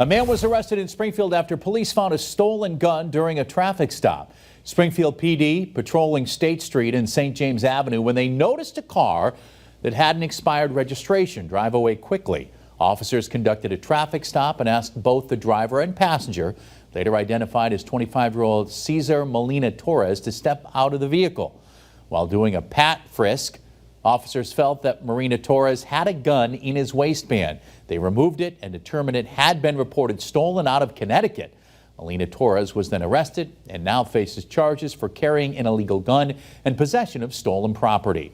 A man was arrested in Springfield after police found a stolen gun during a traffic stop. Springfield PD patrolling State Street and St. James Avenue when they noticed a car that had an expired registration drive away quickly. Officers conducted a traffic stop and asked both the driver and passenger, later identified as 25-year-old Cesar Molina Torres, to step out of the vehicle. While doing a pat frisk, officers felt that Molina Torres had a gun in his waistband. They removed it and determined it had been reported stolen out of Connecticut. Molina Torres was then arrested and now faces charges for carrying an illegal gun and possession of stolen property.